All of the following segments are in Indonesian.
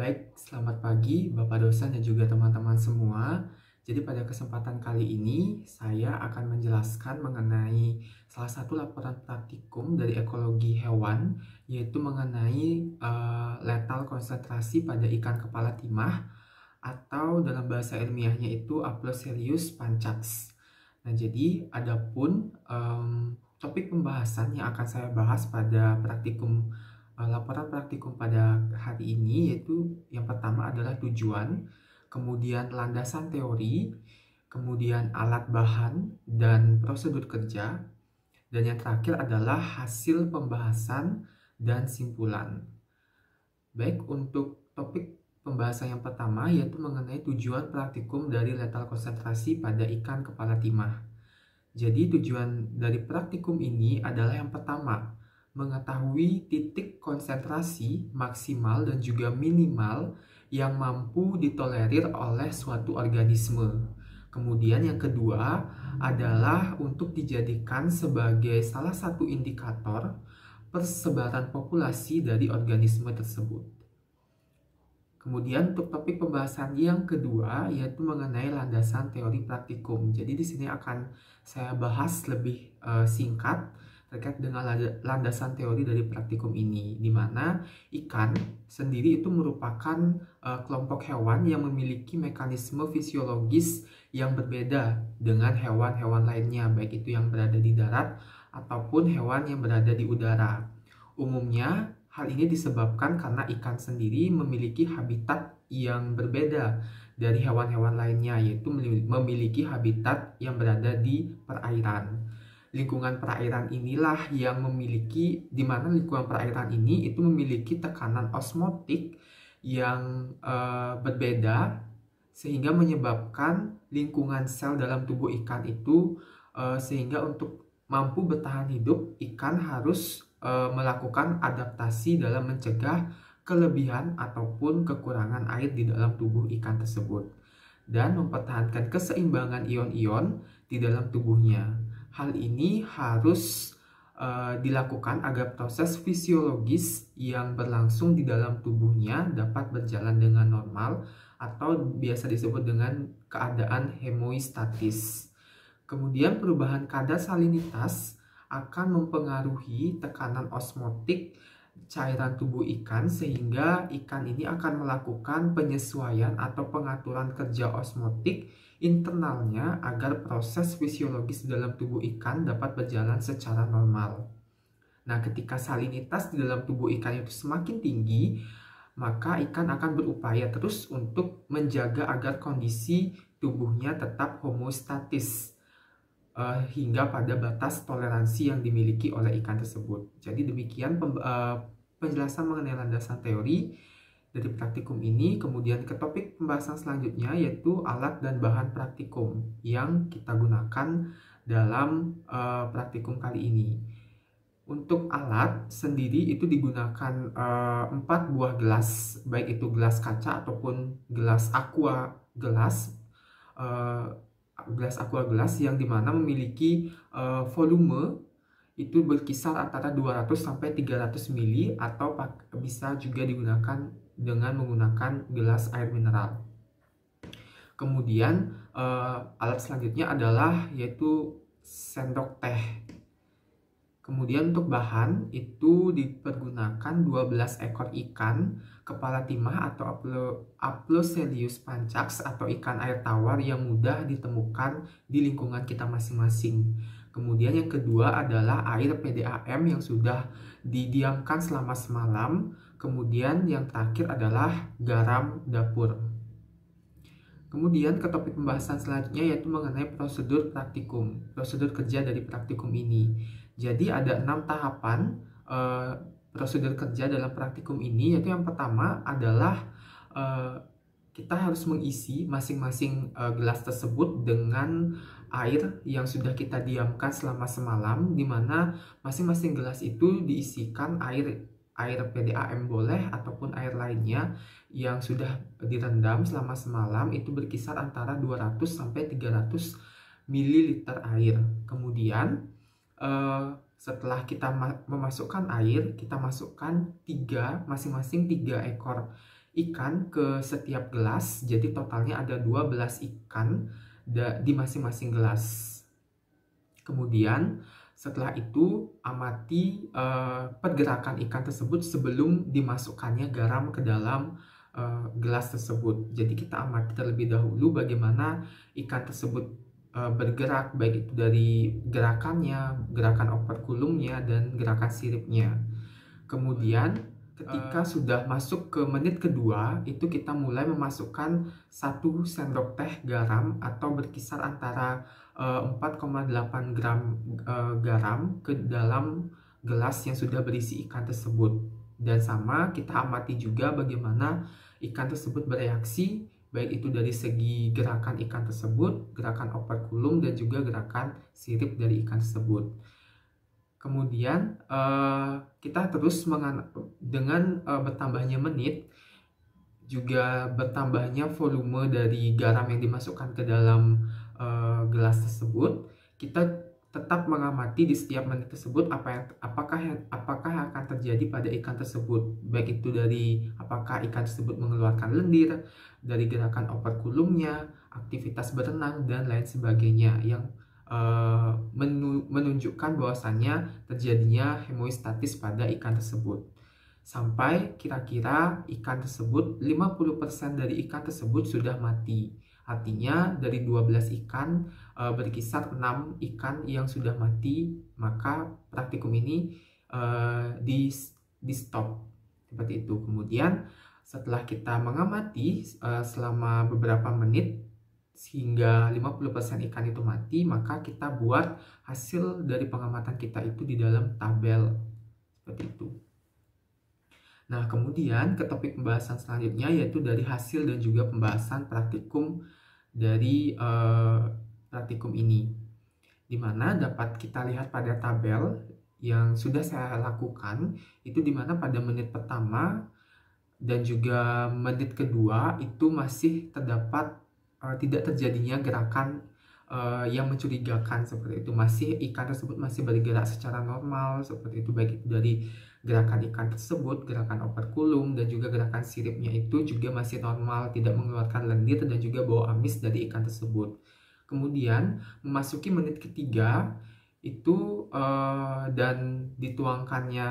Baik, selamat pagi Bapak dosen dan juga teman-teman semua. Jadi pada kesempatan kali ini saya akan menjelaskan mengenai salah satu laporan praktikum dari ekologi hewan, yaitu mengenai letal konsentrasi pada ikan kepala timah atau dalam bahasa ilmiahnya itu Aploserius pancax. Nah, jadi adapun topik pembahasan yang akan saya bahas pada laporan praktikum pada hari ini, yaitu yang pertama adalah tujuan, kemudian landasan teori, kemudian alat bahan dan prosedur kerja, dan yang terakhir adalah hasil pembahasan dan simpulan. Baik, untuk topik pembahasan yang pertama yaitu mengenai tujuan praktikum dari letal konsentrasi pada ikan kepala timah. Jadi tujuan dari praktikum ini adalah yang pertama, mengetahui titik konsentrasi maksimal dan juga minimal yang mampu ditolerir oleh suatu organisme. Kemudian yang kedua adalah untuk dijadikan sebagai salah satu indikator persebaran populasi dari organisme tersebut. Kemudian untuk topik pembahasan yang kedua yaitu mengenai landasan teori praktikum. Jadi di sini akan saya bahas lebih singkat terkait dengan landasan teori dari praktikum ini, di mana ikan sendiri itu merupakan kelompok hewan yang memiliki mekanisme fisiologis yang berbeda dengan hewan-hewan lainnya, baik itu yang berada di darat ataupun hewan yang berada di udara. Umumnya hal ini disebabkan karena ikan sendiri memiliki habitat yang berbeda dari hewan-hewan lainnya, yaitu memiliki habitat yang berada di perairan. Lingkungan perairan inilah yang di mana lingkungan perairan ini itu memiliki tekanan osmotik yang berbeda, sehingga menyebabkan lingkungan sel dalam tubuh ikan itu sehingga untuk mampu bertahan hidup, ikan harus melakukan adaptasi dalam mencegah kelebihan ataupun kekurangan air di dalam tubuh ikan tersebut dan mempertahankan keseimbangan ion-ion di dalam tubuhnya. Hal ini harus dilakukan agar proses fisiologis yang berlangsung di dalam tubuhnya dapat berjalan dengan normal atau biasa disebut dengan keadaan hemostatis. Kemudian perubahan kadar salinitas akan mempengaruhi tekanan osmotik cairan tubuh ikan, sehingga ikan ini akan melakukan penyesuaian atau pengaturan kerja osmotik internalnya agar proses fisiologis dalam tubuh ikan dapat berjalan secara normal. Nah, ketika salinitas di dalam tubuh ikan itu semakin tinggi, maka ikan akan berupaya terus untuk menjaga agar kondisi tubuhnya tetap homostatis hingga pada batas toleransi yang dimiliki oleh ikan tersebut. Jadi demikian penjelasan mengenai landasan teori dari praktikum ini. Kemudian ke topik pembahasan selanjutnya yaitu alat dan bahan praktikum yang kita gunakan dalam praktikum kali ini. Untuk alat sendiri itu digunakan 4 buah gelas, baik itu gelas kaca ataupun gelas aqua gelas. Gelas aqua gelas yang dimana memiliki volume itu berkisar antara 200 sampai 300 ml atau bisa juga digunakan dengan menggunakan gelas air mineral. Kemudian alat selanjutnya adalah yaitu sendok teh. Kemudian untuk bahan itu dipergunakan 12 ekor ikan kepala timah atau Aploserius pancax atau ikan air tawar yang mudah ditemukan di lingkungan kita masing-masing. Kemudian yang kedua adalah air PDAM yang sudah didiamkan selama semalam. Kemudian yang terakhir adalah garam dapur. Kemudian ke topik pembahasan selanjutnya yaitu mengenai prosedur praktikum, prosedur kerja dari praktikum ini. Jadi ada 6 tahapan prosedur kerja dalam praktikum ini, yaitu yang pertama adalah kita harus mengisi masing-masing gelas tersebut dengan air yang sudah kita diamkan selama semalam, di mana masing-masing gelas itu diisikan air PDAM boleh ataupun air lainnya yang sudah direndam selama semalam, itu berkisar antara 200 sampai 300 ml air. Kemudian setelah kita memasukkan air, kita masukkan masing-masing 3 ekor ikan ke setiap gelas. Jadi totalnya ada 12 ikan di masing-masing gelas. Kemudian setelah itu amati pergerakan ikan tersebut sebelum dimasukkannya garam ke dalam gelas tersebut. Jadi kita amati terlebih dahulu bagaimana ikan tersebut bergerak, baik itu dari gerakannya, gerakan operkulumnya, dan gerakan siripnya. Kemudian ketika sudah masuk ke menit kedua, itu kita mulai memasukkan 1 sendok teh garam atau berkisar antara 4,8 gram garam ke dalam gelas yang sudah berisi ikan tersebut. Dan sama, kita amati juga bagaimana ikan tersebut bereaksi, baik itu dari segi gerakan ikan tersebut, gerakan operkulum, dan juga gerakan sirip dari ikan tersebut. Kemudian kita terus dengan bertambahnya menit, juga bertambahnya volume dari garam yang dimasukkan ke dalam gelas tersebut, kita tetap mengamati di setiap menit tersebut apakah yang akan terjadi pada ikan tersebut, baik itu dari apakah ikan tersebut mengeluarkan lendir, dari gerakan operkulumnya, aktivitas berenang, dan lain sebagainya yang menunjukkan bahwasannya terjadinya hemostasis pada ikan tersebut. Sampai kira-kira ikan tersebut, 50% dari ikan tersebut sudah mati. Artinya dari 12 ikan berkisar 6 ikan yang sudah mati, maka praktikum ini di stop seperti itu. Kemudian setelah kita mengamati selama beberapa menit sehingga 50% ikan itu mati, maka kita buat hasil dari pengamatan kita itu di dalam tabel seperti itu. Nah, kemudian ke topik pembahasan selanjutnya, yaitu dari hasil dan juga pembahasan praktikum dari praktikum ini, dimana dapat kita lihat pada tabel yang sudah saya lakukan, itu dimana pada menit pertama dan juga menit kedua itu masih terdapat tidak terjadinya gerakan yang mencurigakan seperti itu. Ikan tersebut masih bergerak secara normal seperti itu, baik itu dari gerakan ikan tersebut, gerakan operkulum, dan juga gerakan siripnya itu juga masih normal, tidak mengeluarkan lendir dan juga bau amis dari ikan tersebut. Kemudian memasuki menit ketiga itu dan dituangkannya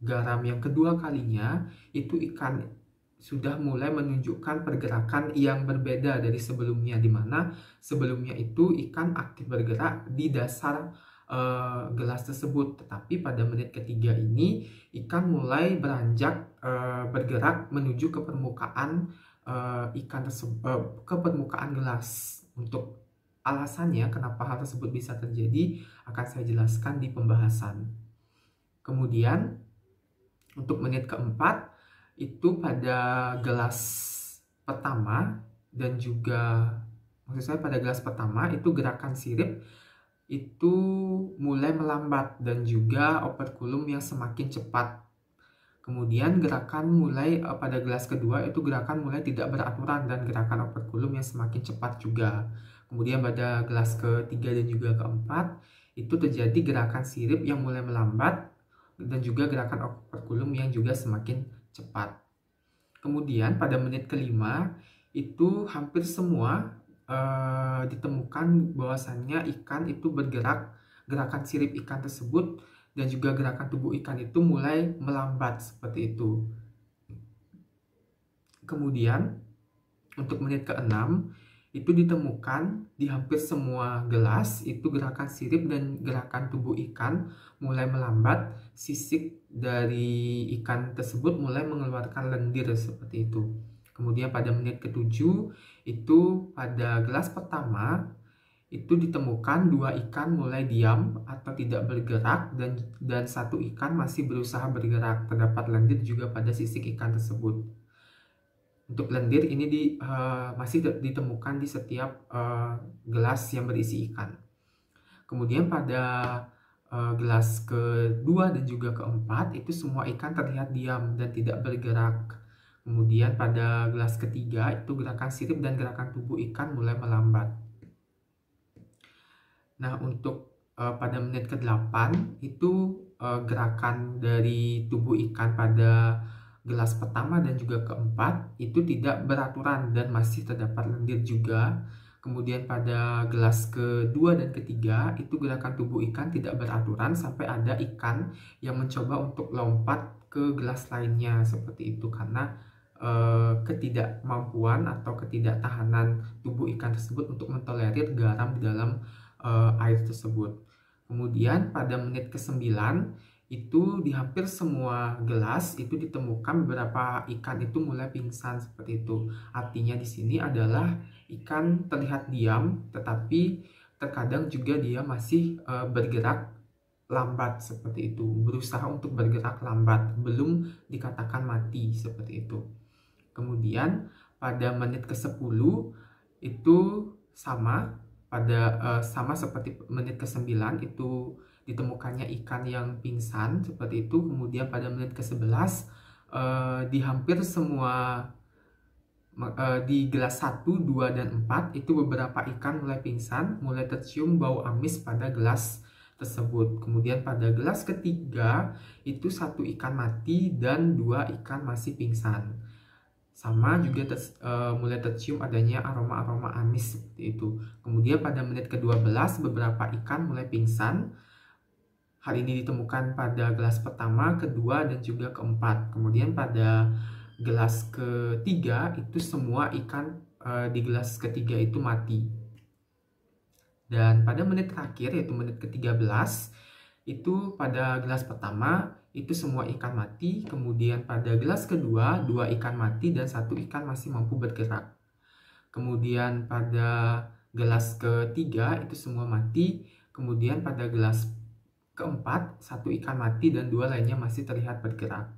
garam yang kedua kalinya, itu ikan sudah mulai menunjukkan pergerakan yang berbeda dari sebelumnya, di mana sebelumnya itu ikan aktif bergerak di dasar gelas tersebut, tetapi pada menit ketiga ini ikan mulai beranjak bergerak menuju ke permukaan ke permukaan gelas. Untuk alasannya kenapa hal tersebut bisa terjadi akan saya jelaskan di pembahasan. Kemudian untuk menit keempat itu pada gelas pertama dan juga pada gelas pertama itu gerakan sirip itu mulai melambat dan juga operkulum yang semakin cepat. Kemudian pada gelas kedua itu gerakan mulai tidak beraturan dan gerakan operkulum yang semakin cepat juga. Kemudian pada gelas ketiga dan juga keempat itu terjadi gerakan sirip yang mulai melambat dan juga gerakan operkulum yang juga semakin cepat. Kemudian pada menit kelima itu hampir semua ditemukan bahwasannya ikan itu bergerak, gerakan sirip ikan tersebut dan juga gerakan tubuh ikan itu mulai melambat seperti itu. Kemudian untuk menit ke-6 itu ditemukan di hampir semua gelas itu gerakan sirip dan gerakan tubuh ikan mulai melambat, sisik dari ikan tersebut mulai mengeluarkan lendir seperti itu. Kemudian pada menit ke-7 itu pada gelas pertama itu ditemukan 2 ikan mulai diam atau tidak bergerak dan 1 ikan masih berusaha bergerak. Terdapat lendir juga pada sisik ikan tersebut. Untuk lendir ini masih ditemukan di setiap gelas yang berisi ikan. Kemudian pada gelas kedua dan juga keempat itu semua ikan terlihat diam dan tidak bergerak. Kemudian pada gelas ketiga itu gerakan sirip dan gerakan tubuh ikan mulai melambat. Nah, untuk pada menit ke-8 itu gerakan dari tubuh ikan pada gelas pertama dan juga keempat itu tidak beraturan dan masih terdapat lendir juga. Kemudian pada gelas kedua dan ketiga itu gerakan tubuh ikan tidak beraturan sampai ada ikan yang mencoba untuk lompat ke gelas lainnya seperti itu karena ketidakmampuan atau ketidaktahanan tubuh ikan tersebut untuk mentolerir garam di dalam air tersebut. Kemudian pada menit ke-9 itu di hampir semua gelas itu ditemukan beberapa ikan itu mulai pingsan seperti itu. Artinya di sini adalah ikan terlihat diam, tetapi terkadang juga dia masih bergerak lambat seperti itu, berusaha untuk bergerak lambat, belum dikatakan mati seperti itu. Kemudian pada menit ke-10 itu sama sama seperti menit ke-9 itu ditemukannya ikan yang pingsan seperti itu. Kemudian pada menit ke-11 di hampir semua di gelas 1, 2, dan 4 itu beberapa ikan mulai pingsan, mulai tercium bau amis pada gelas tersebut. Kemudian pada gelas ketiga itu 1 ikan mati dan 2 ikan masih pingsan. Sama juga mulai tercium adanya aroma-aroma amis seperti itu. Kemudian pada menit ke-12 beberapa ikan mulai pingsan. Hal ini ditemukan pada gelas pertama, kedua, dan juga keempat. Kemudian pada gelas ketiga itu semua ikan di gelas ketiga itu mati. Dan pada menit terakhir yaitu menit ke-13 itu pada gelas pertama itu semua ikan mati. Kemudian pada gelas kedua 2 ikan mati dan 1 ikan masih mampu bergerak. Kemudian pada gelas ketiga itu semua mati. Kemudian pada gelas keempat 1 ikan mati dan 2 lainnya masih terlihat bergerak.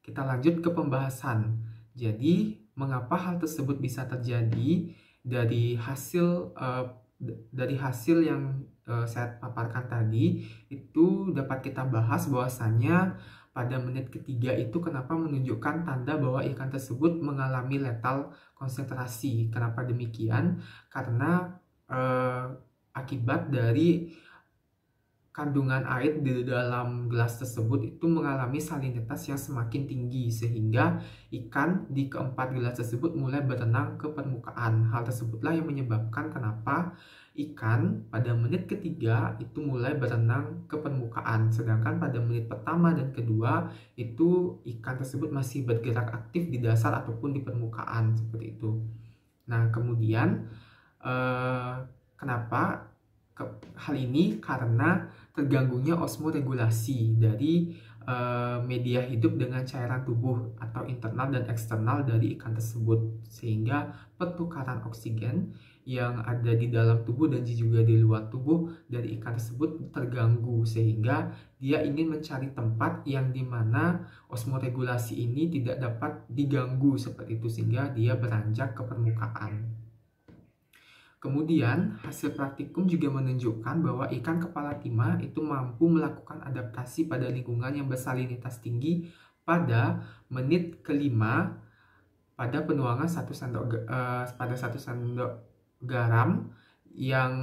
Kita lanjut ke pembahasan. Jadi mengapa hal tersebut bisa terjadi? Dari hasil yang saya paparkan tadi itu dapat kita bahas bahwasannya pada menit ketiga itu kenapa menunjukkan tanda bahwa ikan tersebut mengalami letal konsentrasi. Kenapa demikian? Karena akibat dari kandungan air di dalam gelas tersebut itu mengalami salinitas yang semakin tinggi sehingga ikan di keempat gelas tersebut mulai berenang ke permukaan. Hal tersebutlah yang menyebabkan kenapa ikan pada menit ketiga itu mulai berenang ke permukaan, sedangkan pada menit pertama dan kedua itu ikan tersebut masih bergerak aktif di dasar ataupun di permukaan seperti itu. Nah, kemudian kenapa hal ini? Karena terganggunya osmoregulasi dari media hidup dengan cairan tubuh atau internal dan eksternal dari ikan tersebut, sehingga pertukaran oksigen yang ada di dalam tubuh dan juga di luar tubuh dari ikan tersebut terganggu, sehingga dia ingin mencari tempat yang dimana osmoregulasi ini tidak dapat diganggu seperti itu, sehingga dia beranjak ke permukaan. Kemudian, hasil praktikum juga menunjukkan bahwa ikan kepala timah itu mampu melakukan adaptasi pada lingkungan yang bersalinitas tinggi pada menit kelima pada penuangan 1 sendok garam yang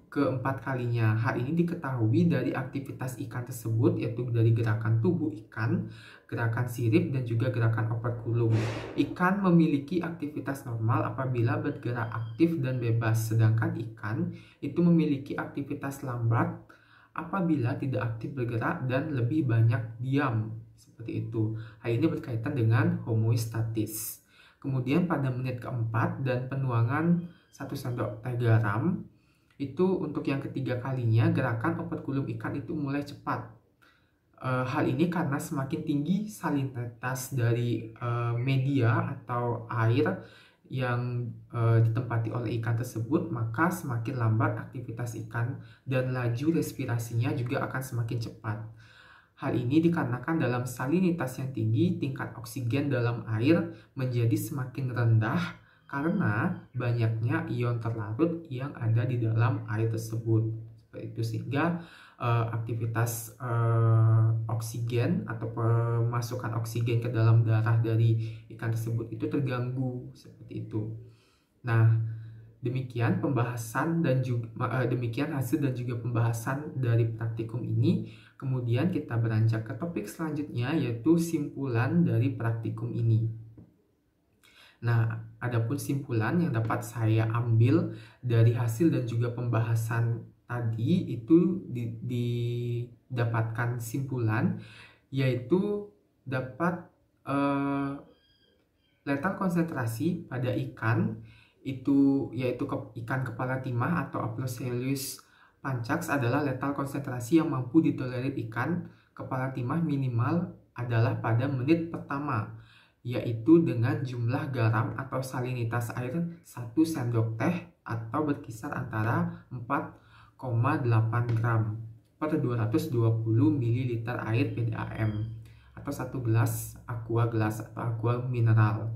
keempat kalinya. Hal ini diketahui dari aktivitas ikan tersebut, yaitu dari gerakan tubuh ikan, gerakan sirip, dan juga gerakan operkulum. Ikan memiliki aktivitas normal apabila bergerak aktif dan bebas, sedangkan ikan itu memiliki aktivitas lambat apabila tidak aktif bergerak dan lebih banyak diam. Seperti itu. Hal ini berkaitan dengan homeostatis. Kemudian pada menit keempat dan penuangan 1 sendok teh garam, itu untuk yang ketiga kalinya gerakan operkulum ikan itu mulai cepat. Hal ini karena semakin tinggi salinitas dari media atau air yang ditempati oleh ikan tersebut, maka semakin lambat aktivitas ikan dan laju respirasinya juga akan semakin cepat. Hal ini dikarenakan dalam salinitas yang tinggi, tingkat oksigen dalam air menjadi semakin rendah karena banyaknya ion terlarut yang ada di dalam air tersebut. Seperti itu, sehingga aktivitas oksigen atau pemasukan oksigen ke dalam darah dari ikan tersebut itu terganggu seperti itu. Nah, Demikian pembahasan dan juga demikian hasil dan juga pembahasan dari praktikum ini. Kemudian kita beranjak ke topik selanjutnya, yaitu simpulan dari praktikum ini. Nah, adapun simpulan yang dapat saya ambil dari hasil dan juga pembahasan tadi itu didapatkan simpulan, yaitu dapat letal konsentrasi pada ikan itu yaitu ikan kepala timah atau Aploselus pancax adalah letal konsentrasi yang mampu ditolerir ikan kepala timah minimal adalah pada menit pertama, yaitu dengan jumlah garam atau salinitas air 1 sendok teh atau berkisar antara 4,8 gram per 220 ml air PDAM atau 1 gelas aqua gelas atau aqua mineral.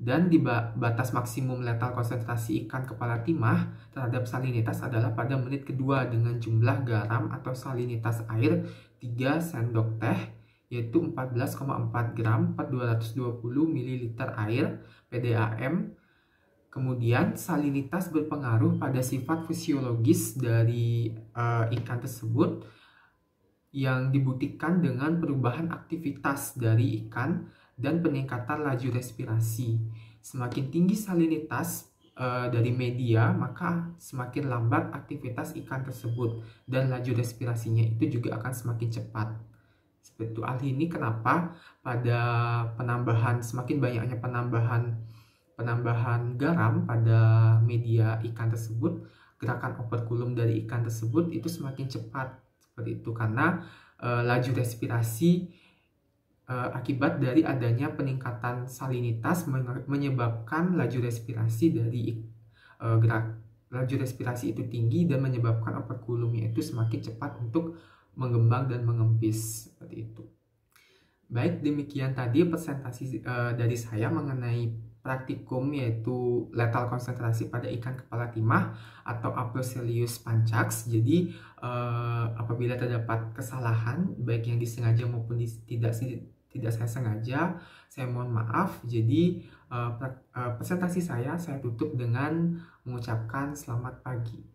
Dan di batas maksimum letal konsentrasi ikan kepala timah terhadap salinitas adalah pada menit kedua dengan jumlah garam atau salinitas air 3 sendok teh, yaitu 14,4 gram per 220 ml air PDAM. Kemudian salinitas berpengaruh pada sifat fisiologis dari ikan tersebut yang dibuktikan dengan perubahan aktivitas dari ikan dan peningkatan laju respirasi. Semakin tinggi salinitas dari media, maka semakin lambat aktivitas ikan tersebut dan laju respirasinya itu juga akan semakin cepat. Seperti itu. Hal ini kenapa pada semakin banyaknya penambahan garam pada media ikan tersebut, gerakan operkulum dari ikan tersebut itu semakin cepat. Seperti itu karena laju respirasi akibat dari adanya peningkatan salinitas menyebabkan laju respirasi laju respirasi itu tinggi dan menyebabkan operkulumnya itu semakin cepat untuk mengembang dan mengempis, seperti itu. Baik, demikian tadi presentasi dari saya mengenai praktikum, yaitu letal konsentrasi pada ikan kepala timah atau Aploselus pancax. Jadi apabila terdapat kesalahan baik yang disengaja maupun tidak saya sengaja, saya mohon maaf. Jadi presentasi saya tutup dengan mengucapkan selamat pagi.